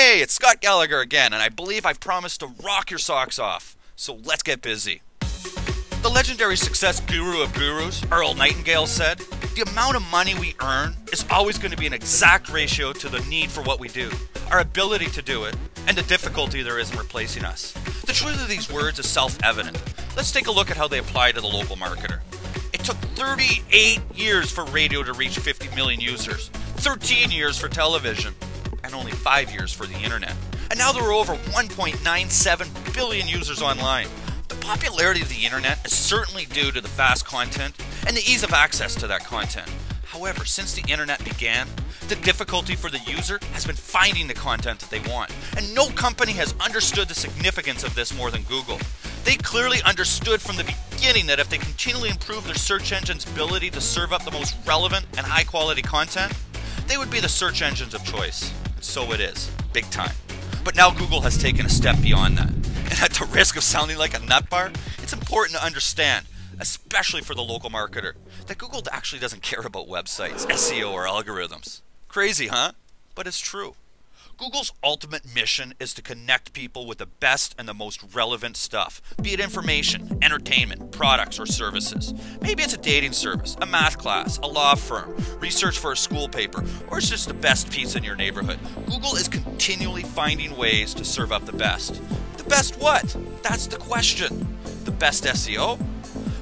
Hey, it's Scott Gallagher again, and I believe I've promised to rock your socks off. So let's get busy. The legendary success guru of gurus, Earl Nightingale, said, "The amount of money we earn is always going to be an exact ratio to the need for what we do, our ability to do it, and the difficulty there is in replacing us." The truth of these words is self-evident. Let's take a look at how they apply to the local marketer. It took 38 years for radio to reach 50 million users, 13 years for television, and only 5 years for the internet. And now there are over 1.97 billion users online. The popularity of the internet is certainly due to the fast content and the ease of access to that content. However, since the internet began, the difficulty for the user has been finding the content that they want. And no company has understood the significance of this more than Google. They clearly understood from the beginning that if they continually improve their search engine's ability to serve up the most relevant and high quality content, they would be the search engines of choice. And so it is, big time. But now Google has taken a step beyond that. And at the risk of sounding like a nut bar, it's important to understand, especially for the local marketer, that Google actually doesn't care about websites, SEO, or algorithms. Crazy, huh? But it's true. Google's ultimate mission is to connect people with the best and the most relevant stuff, be it information, entertainment, products, or services. Maybe it's a dating service, a math class, a law firm, research for a school paper, or it's just the best pizza in your neighborhood. Google is continually finding ways to serve up the best. The best what? That's the question. The best SEO?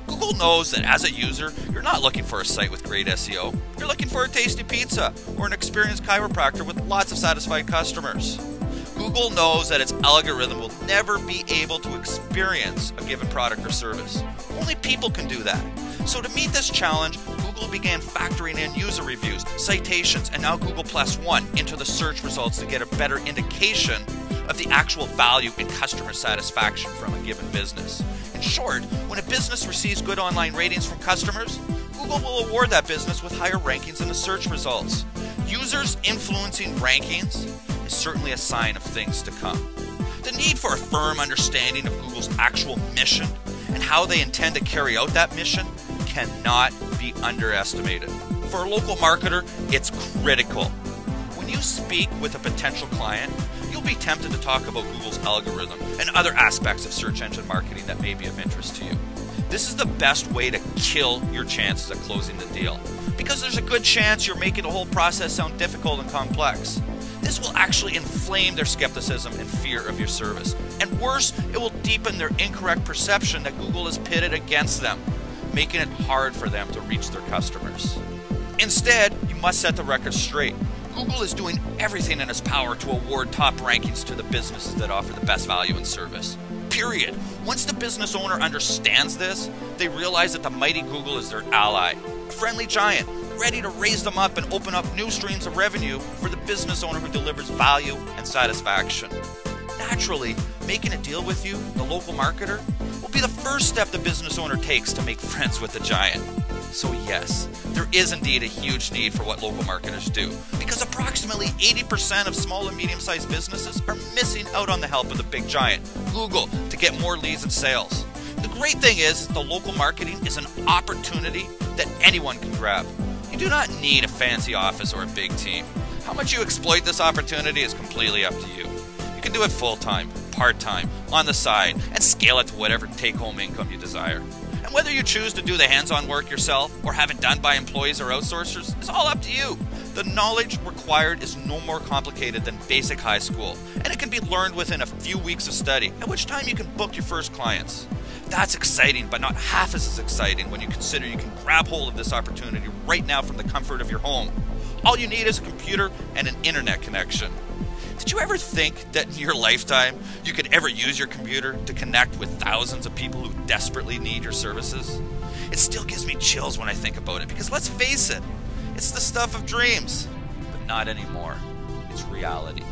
Google knows that as a user, you're not looking for a site with great SEO. You're looking for a tasty pizza or an experienced chiropractor with lots of satisfied customers. Google knows that its algorithm will never be able to experience a given product or service. Only people can do that. So to meet this challenge, Google began factoring in user reviews, citations, and now Google +1 into the search results to get a better indication of the actual value and customer satisfaction from a given business. In short, when a business receives good online ratings from customers, Google will award that business with higher rankings in the search results. Users influencing rankings is certainly a sign of things to come. The need for a firm understanding of Google's actual mission and how they intend to carry out that mission cannot be underestimated. For a local marketer, it's critical. When you speak with a potential client, you'll be tempted to talk about Google's algorithm and other aspects of search engine marketing that may be of interest to you. This is the best way to kill your chances of closing the deal, because there's a good chance you're making the whole process sound difficult and complex. This will actually inflame their skepticism and fear of your service. And worse, it will deepen their incorrect perception that Google is pitted against them, making it hard for them to reach their customers. Instead, you must set the record straight. Google is doing everything in its power to award top rankings to the businesses that offer the best value and service. Period. Once the business owner understands this, they realize that the mighty Google is their ally, a friendly giant, ready to raise them up and open up new streams of revenue for the business owner who delivers value and satisfaction. Naturally, making a deal with you, the local marketer, will be the first step the business owner takes to make friends with the giant. So yes, there is indeed a huge need for what local marketers do, because approximately 80% of small and medium-sized businesses are missing out on the help of the big giant, Google, to get more leads and sales. The great thing is the local marketing is an opportunity that anyone can grab. You do not need a fancy office or a big team. How much you exploit this opportunity is completely up to you. You can do it full-time, part-time, on the side, and scale it to whatever take-home income you desire. And whether you choose to do the hands-on work yourself or have it done by employees or outsourcers is all up to you. The knowledge required is no more complicated than basic high school, and it can be learned within a few weeks of study, at which time you can book your first clients. That's exciting, but not half as exciting when you consider you can grab hold of this opportunity right now from the comfort of your home. All you need is a computer and an internet connection. Did you ever think that in your lifetime you could ever use your computer to connect with thousands of people who desperately need your services? It still gives me chills when I think about it, because let's face it, it's the stuff of dreams, but not anymore. It's reality.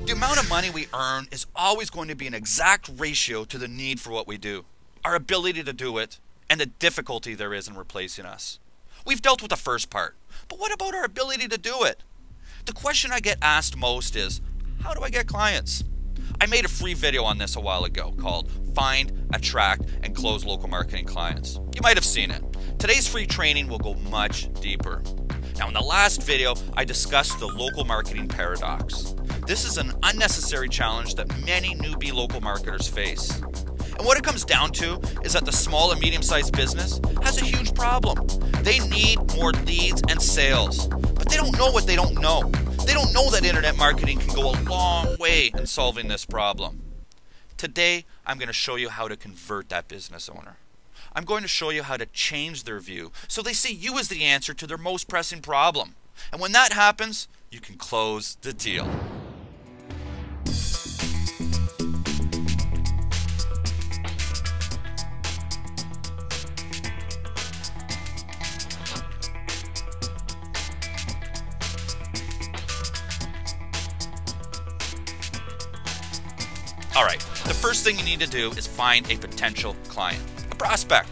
The amount of money we earn is always going to be an exact ratio to the need for what we do, our ability to do it, and the difficulty there is in replacing us. We've dealt with the first part, but what about our ability to do it? The question I get asked most is, how do I get clients? I made a free video on this a while ago called Find, Attract, and Close Local Marketing Clients. You might have seen it. Today's free training will go much deeper. Now in the last video, I discussed the local marketing paradox. This is an unnecessary challenge that many newbie local marketers face. And what it comes down to is that the small and medium-sized business has a huge problem. They need more leads and sales, but they don't know what they don't know. They don't know that internet marketing can go a long way in solving this problem. Today, I'm going to show you how to convert that business owner. I'm going to show you how to change their view so they see you as the answer to their most pressing problem. And when that happens, you can close the deal. Alright, the first thing you need to do is find a potential client, a prospect.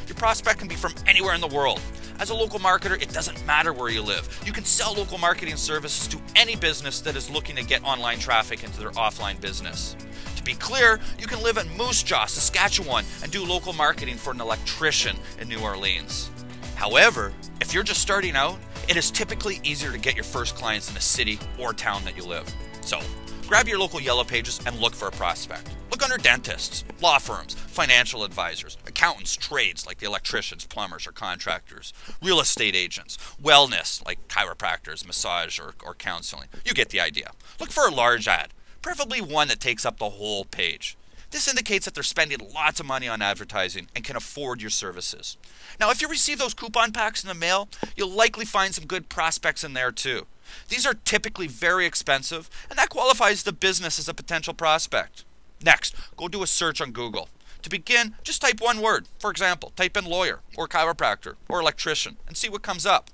Your prospect can be from anywhere in the world. As a local marketer, it doesn't matter where you live. You can sell local marketing services to any business that is looking to get online traffic into their offline business. To be clear, you can live in Moose Jaw, Saskatchewan, and do local marketing for an electrician in New Orleans. However, if you're just starting out, it is typically easier to get your first clients in a city or town that you live. So, grab your local yellow pages and look for a prospect. Look under dentists, law firms, financial advisors, accountants, trades like the electricians, plumbers, or contractors, real estate agents, wellness like chiropractors, massage, or counseling. You get the idea. Look for a large ad, preferably one that takes up the whole page. This indicates that they're spending lots of money on advertising and can afford your services. Now, if you receive those coupon packs in the mail, you'll likely find some good prospects in there too. These are typically very expensive, and that qualifies the business as a potential prospect. Next, go do a search on Google. To begin, just type one word. For example, type in lawyer, or chiropractor, or electrician, and see what comes up.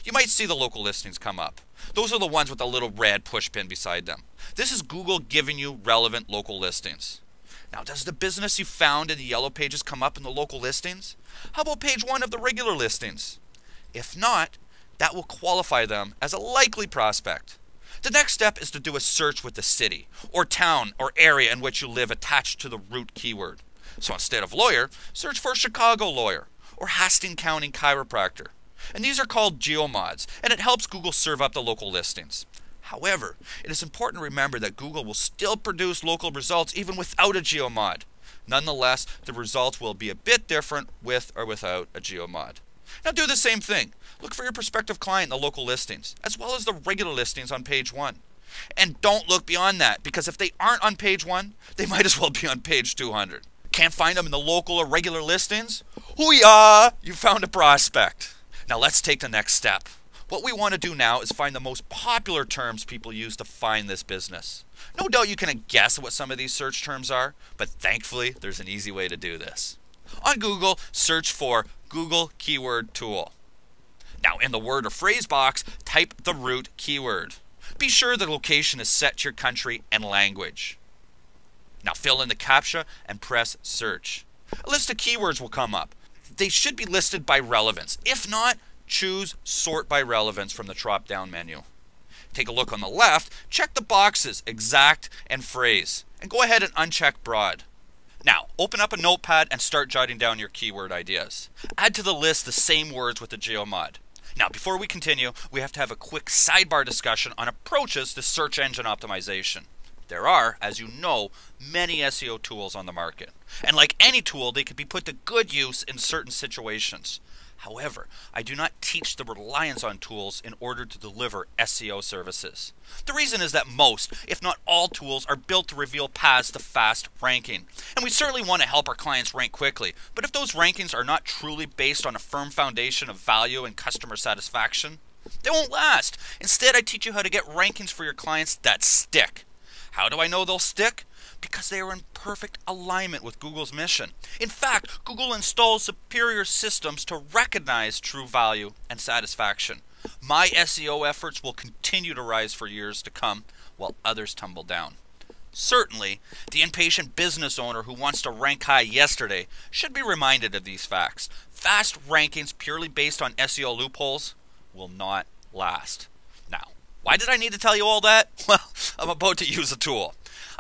You might see the local listings come up. Those are the ones with the little red push pin beside them. This is Google giving you relevant local listings. Now, does the business you found in the yellow pages come up in the local listings? How about page 1 of the regular listings? If not, that will qualify them as a likely prospect. The next step is to do a search with the city, or town, or area in which you live attached to the root keyword. So instead of lawyer, search for Chicago lawyer, or Hastings County chiropractor. And these are called geomods, and it helps Google serve up the local listings. However, it is important to remember that Google will still produce local results even without a geomod. Nonetheless, the results will be a bit different with or without a geomod. Now do the same thing. Look for your prospective client in the local listings, as well as the regular listings on page 1. And don't look beyond that, because if they aren't on page 1, they might as well be on page 200. Can't find them in the local or regular listings? Hoo-yah! You found a prospect. Now let's take the next step. What we want to do now is find the most popular terms people use to find this business. No doubt you can guess what some of these search terms are, but thankfully there's an easy way to do this. On Google, search for Google Keyword Tool. Now in the word or phrase box, type the root keyword. Be sure the location is set to your country and language. Now fill in the CAPTCHA and press search. A list of keywords will come up. They should be listed by relevance. If not, choose Sort by Relevance from the drop-down menu. Take a look on the left, check the boxes Exact and Phrase, and go ahead and uncheck Broad. Now, open up a notepad and start jotting down your keyword ideas. Add to the list the same words with the geomod. Now, before we continue, we have to have a quick sidebar discussion on approaches to search engine optimization. There are, as you know, many SEO tools on the market. And like any tool, they can be put to good use in certain situations. However, I do not teach the reliance on tools in order to deliver SEO services. The reason is that most, if not all, tools are built to reveal paths to fast ranking. And we certainly want to help our clients rank quickly, but if those rankings are not truly based on a firm foundation of value and customer satisfaction, they won't last. Instead, I teach you how to get rankings for your clients that stick. How do I know they'll stick? Because they are in perfect alignment with Google's mission. In fact, Google installs superior systems to recognize true value and satisfaction. My SEO efforts will continue to rise for years to come, while others tumble down. Certainly, the impatient business owner who wants to rank high yesterday should be reminded of these facts. Fast rankings purely based on SEO loopholes will not last. Now, why did I need to tell you all that? Well, I'm about to use a tool.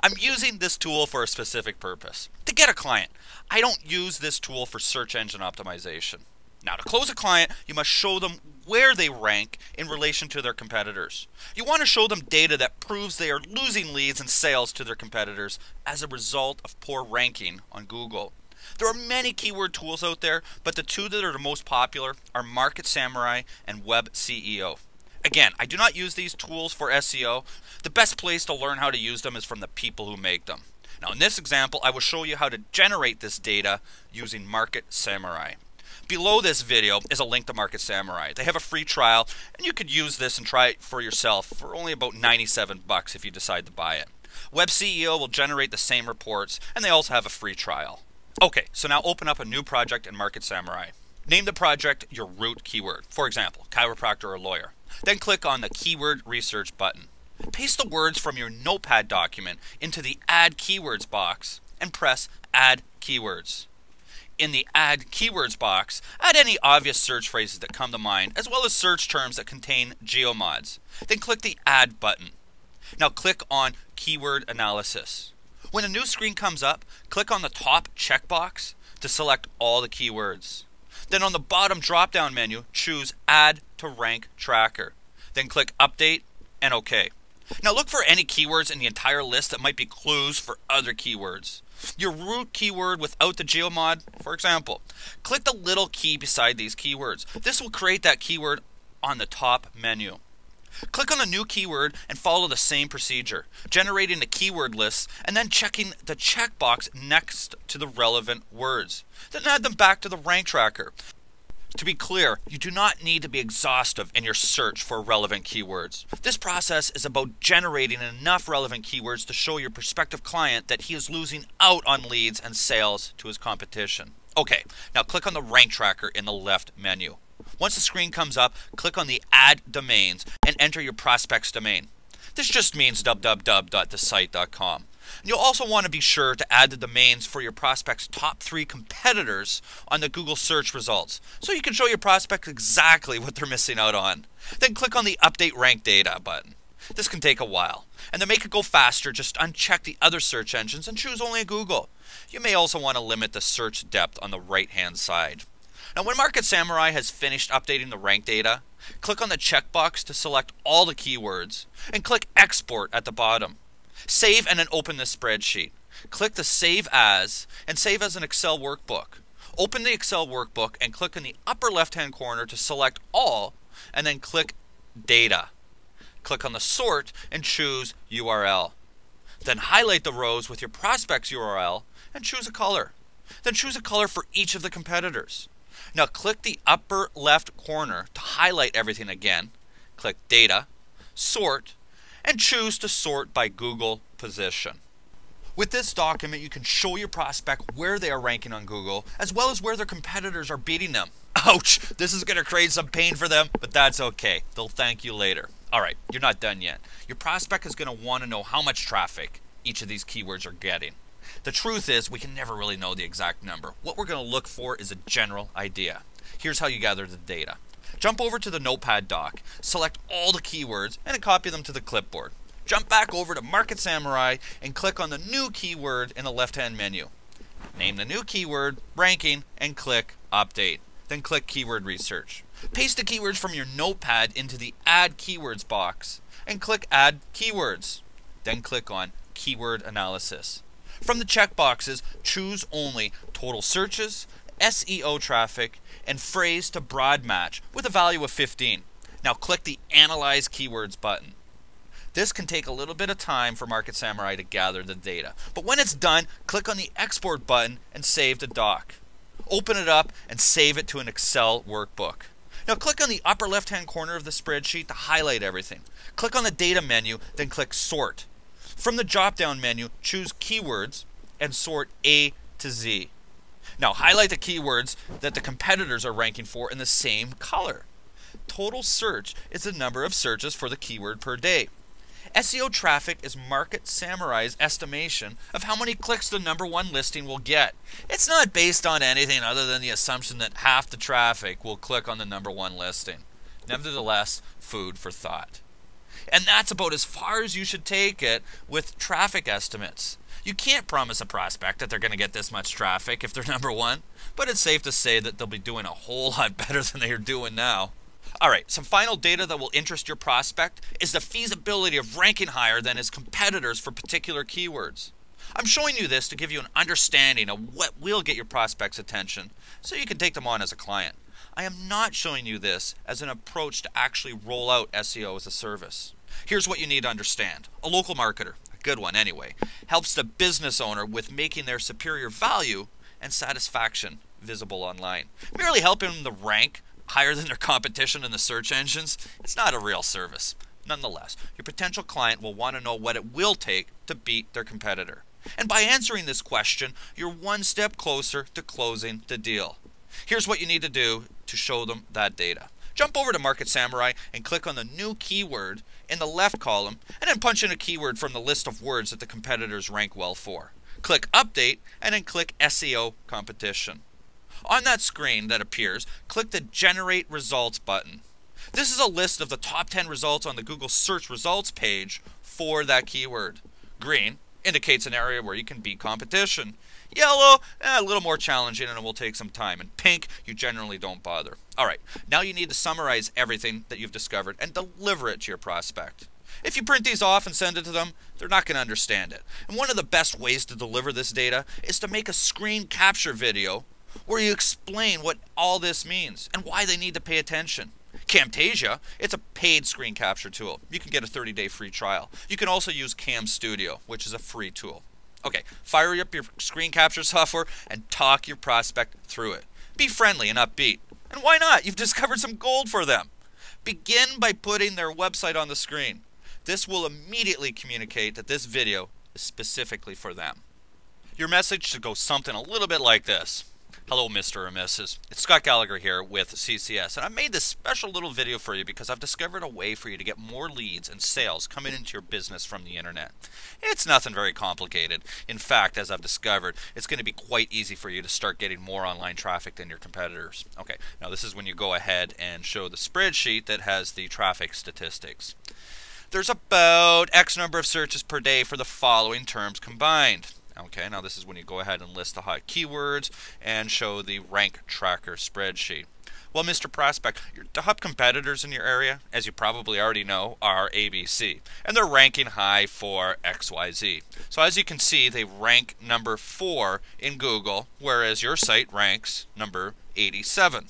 I'm using this tool for a specific purpose. To get a client. I don't use this tool for search engine optimization. Now, to close a client, you must show them where they rank in relation to their competitors. You want to show them data that proves they are losing leads and sales to their competitors as a result of poor ranking on Google. There are many keyword tools out there, but the two that are the most popular are Market Samurai and Web CEO. Again, I do not use these tools for SEO. The best place to learn how to use them is from the people who make them. Now in this example, I will show you how to generate this data using Market Samurai. Below this video is a link to Market Samurai. They have a free trial, and you could use this and try it for yourself for only about 97 bucks if you decide to buy it. Web CEO will generate the same reports, and they also have a free trial. Okay, so now open up a new project in Market Samurai. Name the project your root keyword, for example, chiropractor or lawyer. Then click on the Keyword Research button. Paste the words from your Notepad document into the Add Keywords box and press Add Keywords. In the Add Keywords box, add any obvious search phrases that come to mind, as well as search terms that contain geomods. Then click the Add button. Now click on Keyword Analysis. When a new screen comes up, click on the top checkbox to select all the keywords. Then on the bottom drop-down menu, choose Add to Rank Tracker. Then click Update and OK. Now look for any keywords in the entire list that might be clues for other keywords. Your root keyword without the geomod, for example. Click the little key beside these keywords. This will create that keyword on the top menu. Click on the new keyword and follow the same procedure, generating the keyword list and then checking the checkbox next to the relevant words. Then add them back to the rank tracker. To be clear, you do not need to be exhaustive in your search for relevant keywords. This process is about generating enough relevant keywords to show your prospective client that he is losing out on leads and sales to his competition. Okay, now click on the rank tracker in the left menu. Once the screen comes up, click on the Add Domains and enter your prospect's domain. This just means www.thesite.com. You'll also want to be sure to add the domains for your prospect's top 3 competitors on the Google search results, so you can show your prospects exactly what they're missing out on. Then click on the Update Rank Data button. This can take a while, and to make it go faster, just uncheck the other search engines and choose only Google. You may also want to limit the search depth on the right-hand side. Now when Market Samurai has finished updating the rank data, click on the checkbox to select all the keywords and click Export at the bottom. Save and then open the spreadsheet. Click the Save As and save as an Excel workbook. Open the Excel workbook and click in the upper left-hand corner to select all and then click Data. Click on the Sort and choose URL. Then highlight the rows with your prospect's URL and choose a color. Then choose a color for each of the competitors. Now click the upper left corner to highlight everything again. Click Data, Sort, and choose to sort by Google position. With this document, you can show your prospect where they are ranking on Google, as well as where their competitors are beating them. Ouch! This is going to create some pain for them, but that's okay. They'll thank you later. Alright, you're not done yet. Your prospect is going to want to know how much traffic each of these keywords are getting. The truth is, we can never really know the exact number. What we're going to look for is a general idea. Here's how you gather the data. Jump over to the Notepad doc, select all the keywords, and then copy them to the clipboard. Jump back over to Market Samurai and click on the new keyword in the left-hand menu. Name the new keyword, ranking, and click Update. Then click Keyword Research. Paste the keywords from your Notepad into the Add Keywords box and click Add Keywords. Then click on Keyword Analysis. From the checkboxes, choose only total searches, SEO traffic, and phrase to broad match with a value of 15. Now click the Analyze Keywords button. This can take a little bit of time for Market Samurai to gather the data, but when it's done, click on the Export button and save the doc. Open it up and save it to an Excel workbook. Now click on the upper left-hand corner of the spreadsheet to highlight everything. Click on the Data menu, then click Sort. From the drop-down menu, choose Keywords and sort A to Z. Now highlight the keywords that the competitors are ranking for in the same color. Total search is the number of searches for the keyword per day. SEO traffic is Market Samurai's estimation of how many clicks the #1 listing will get. It's not based on anything other than the assumption that half the traffic will click on the #1 listing. Nevertheless, food for thought. And that's about as far as you should take it with traffic estimates. You can't promise a prospect that they're going to get this much traffic if they're #1, but it's safe to say that they'll be doing a whole lot better than they are doing now. Alright, some final data that will interest your prospect is the feasibility of ranking higher than his competitors for particular keywords. I'm showing you this to give you an understanding of what will get your prospect's attention so you can take them on as a client. I am not showing you this as an approach to actually roll out SEO as a service. Here's what you need to understand. A local marketer, a good one anyway, helps the business owner with making their superior value and satisfaction visible online. Merely helping them to rank higher than their competition in the search engines, it's not a real service. Nonetheless, your potential client will want to know what it will take to beat their competitor. And by answering this question, you're one step closer to closing the deal. Here's what you need to do to show them that data. Jump over to Market Samurai and click on the new keyword in the left column and then punch in a keyword from the list of words that the competitors rank well for. Click Update and then click SEO Competition. On that screen that appears, click the Generate Results button. This is a list of the top 10 results on the Google search results page for that keyword. Green indicates an area where you can beat competition. Yellow, a little more challenging and it will take some time. And pink, you generally don't bother. Alright, now you need to summarize everything that you've discovered and deliver it to your prospect. If you print these off and send it to them, they're not going to understand it. And one of the best ways to deliver this data is to make a screen capture video where you explain what all this means and why they need to pay attention. Camtasia, it's a paid screen capture tool. You can get a 30-day free trial. You can also use Cam Studio, which is a free tool. Okay, fire up your screen capture software and talk your prospect through it. Be friendly and upbeat. And why not? You've discovered some gold for them. Begin by putting their website on the screen. This will immediately communicate that this video is specifically for them. Your message should go something a little bit like this. Hello, Mr. or Mrs. It's Scott Gallagher here with CCS, and I made this special little video for you because I've discovered a way for you to get more leads and sales coming into your business from the internet. It's nothing very complicated. In fact, as I've discovered, it's going to be quite easy for you to start getting more online traffic than your competitors. Okay, now this is when you go ahead and show the spreadsheet that has the traffic statistics. There's about X number of searches per day for the following terms combined. Okay, now this is when you go ahead and list the hot keywords and show the rank tracker spreadsheet. Well, Mr. Prospect, your top competitors in your area, as you probably already know, are ABC, and they're ranking high for XYZ. So as you can see, they rank number 4 in Google, whereas your site ranks number 87.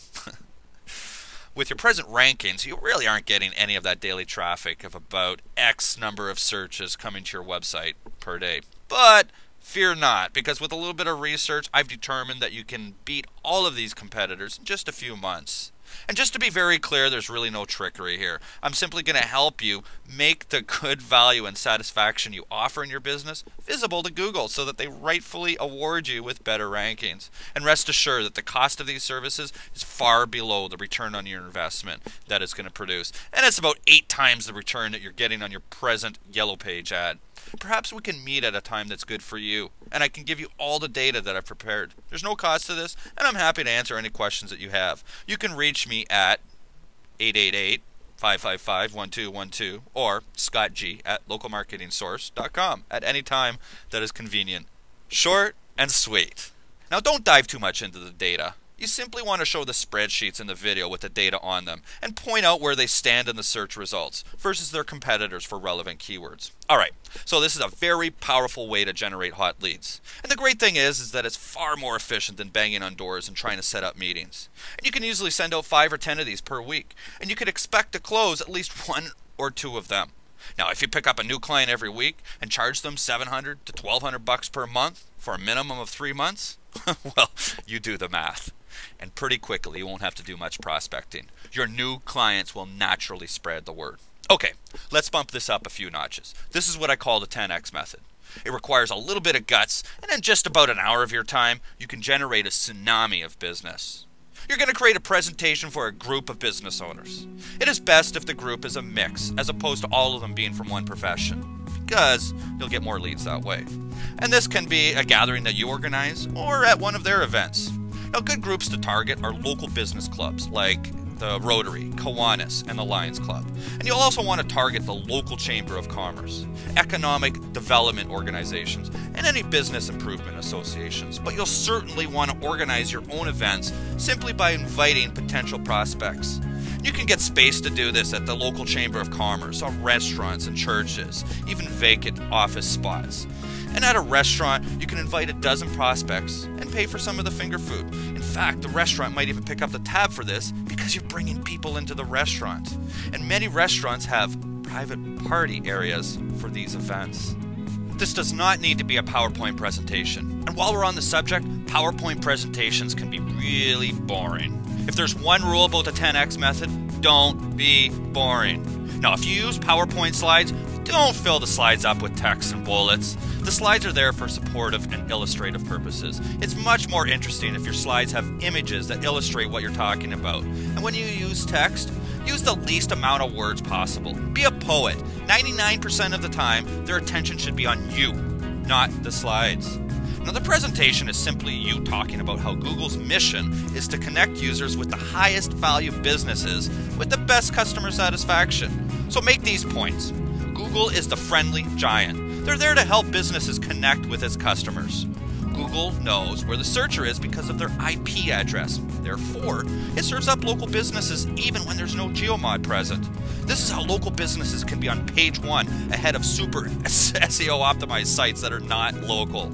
With your present rankings, you really aren't getting any of that daily traffic of about X number of searches coming to your website per day. But fear not, because with a little bit of research, I've determined that you can beat all of these competitors in just a few months. And just to be very clear, there's really no trickery here. I'm simply going to help you make the good value and satisfaction you offer in your business visible to Google so that they rightfully award you with better rankings. And rest assured that the cost of these services is far below the return on your investment that it's going to produce. And it's about 8 times the return that you're getting on your present Yellow Page ad. Perhaps we can meet at a time that's good for you, and I can give you all the data that I've prepared. There's no cost to this, and I'm happy to answer any questions that you have. You can reach me at 888-555-1212 or scottg@localmarketingsource.com at any time that is convenient. Short and sweet. Now don't dive too much into the data. You simply want to show the spreadsheets in the video with the data on them and point out where they stand in the search results versus their competitors for relevant keywords. Alright, so this is a very powerful way to generate hot leads. And the great thing is that it's far more efficient than banging on doors and trying to set up meetings. And you can easily send out 5 or 10 of these per week, and you can expect to close at least 1 or 2 of them. Now, if you pick up a new client every week and charge them $700 to $1,200 per month for a minimum of 3 months, well, you do the math. And pretty quickly, you won't have to do much prospecting. Your new clients will naturally spread the word. Okay, let's bump this up a few notches. This is what I call the 10x method. It requires a little bit of guts, and in just about an hour of your time, you can generate a tsunami of business. You're going to create a presentation for a group of business owners. It is best if the group is a mix, as opposed to all of them being from one profession, because you'll get more leads that way. And this can be a gathering that you organize, or at one of their events. Now, good groups to target are local business clubs like the Rotary, Kiwanis, and the Lions Club. And you'll also want to target the local Chamber of Commerce, economic development organizations, and any business improvement associations. But you'll certainly want to organize your own events simply by inviting potential prospects. You can get space to do this at the local Chamber of Commerce, on restaurants and churches, even vacant office spots. And at a restaurant, you can invite a dozen prospects and pay for some of the finger food. In fact, the restaurant might even pick up the tab for this because you're bringing people into the restaurant. And many restaurants have private party areas for these events. This does not need to be a PowerPoint presentation. And while we're on the subject, PowerPoint presentations can be really boring. If there's one rule about the 10X method, don't be boring. Now, if you use PowerPoint slides, don't fill the slides up with text and bullets. The slides are there for supportive and illustrative purposes. It's much more interesting if your slides have images that illustrate what you're talking about. And when you use text, use the least amount of words possible. Be a poet. 99% of the time, their attention should be on you, not the slides. Now, the presentation is simply you talking about how Google's mission is to connect users with the highest value businesses with the best customer satisfaction. So make these points. Google is the friendly giant. They're there to help businesses connect with its customers. Google knows where the searcher is because of their IP address. Therefore, it serves up local businesses even when there's no geomod present. This is how local businesses can be on page 1 ahead of super SEO optimized sites that are not local.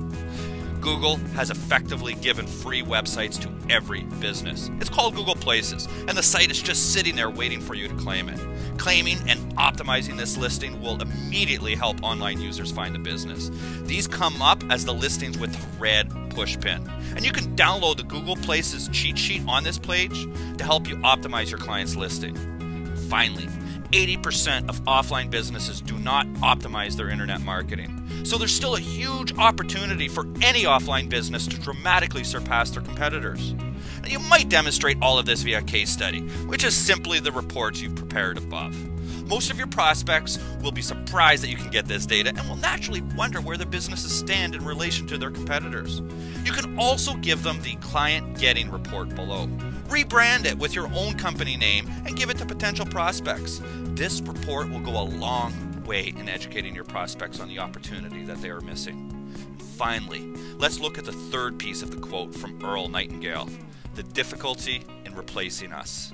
Google has effectively given free websites to every business. It's called Google Places, and the site is just sitting there waiting for you to claim it. Claiming and optimizing this listing will immediately help online users find the business. These come up as the listings with the red push pin. And you can download the Google Places cheat sheet on this page to help you optimize your client's listing. Finally, 80% of offline businesses do not optimize their internet marketing. So there's still a huge opportunity for any offline business to dramatically surpass their competitors. Now, you might demonstrate all of this via case study, which is simply the reports you've prepared above. Most of your prospects will be surprised that you can get this data and will naturally wonder where their businesses stand in relation to their competitors. You can also give them the client getting report below. Rebrand it with your own company name and give it to potential prospects. This report will go a long way in educating your prospects on the opportunity that they are missing. Finally, let's look at the third piece of the quote from Earl Nightingale: the difficulty in replacing us.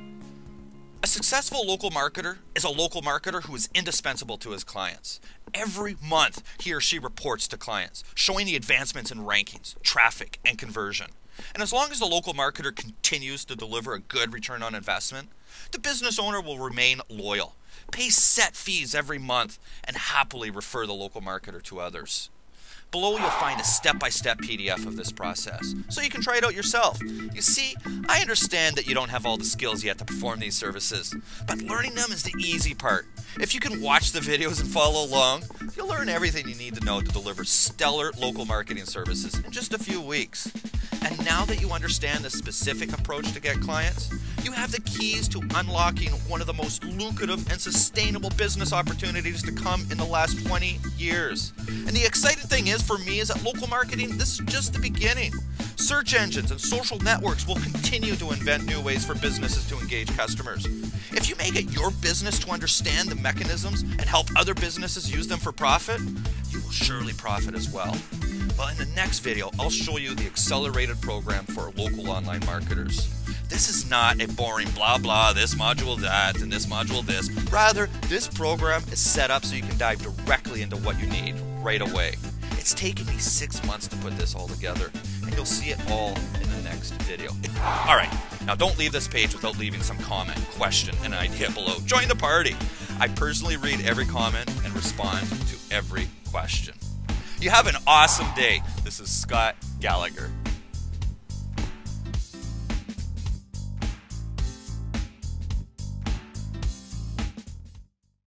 A successful local marketer is a local marketer who is indispensable to his clients. Every month, he or she reports to clients, showing the advancements in rankings, traffic, and conversion. And as long as the local marketer continues to deliver a good return on investment, the business owner will remain loyal, pay set fees every month, and happily refer the local marketer to others. Below, you'll find a step-by-step PDF of this process, so you can try it out yourself. You see, I understand that you don't have all the skills yet to perform these services, but learning them is the easy part. If you can watch the videos and follow along, you'll learn everything you need to know to deliver stellar local marketing services in just a few weeks. And now that you understand the specific approach to get clients, you have the keys to unlocking one of the most lucrative and sustainable business opportunities to come in the last 20 years. And the exciting thing is, for me, is that local marketing, this is just the beginning. Search engines and social networks will continue to invent new ways for businesses to engage customers. If you make it your business to understand the mechanisms and help other businesses use them for profit, you will surely profit as well. Well, in the next video, I'll show you the accelerated program for local online marketers. This is not a boring blah blah, this module that, and this module this. Rather, this program is set up so you can dive directly into what you need right away. It's taken me 6 months to put this all together, and you'll see it all in the next video. Alright, now don't leave this page without leaving some comment, question, and idea below. Join the party! I personally read every comment and respond to every question. You have an awesome day. This is Scott Gallagher.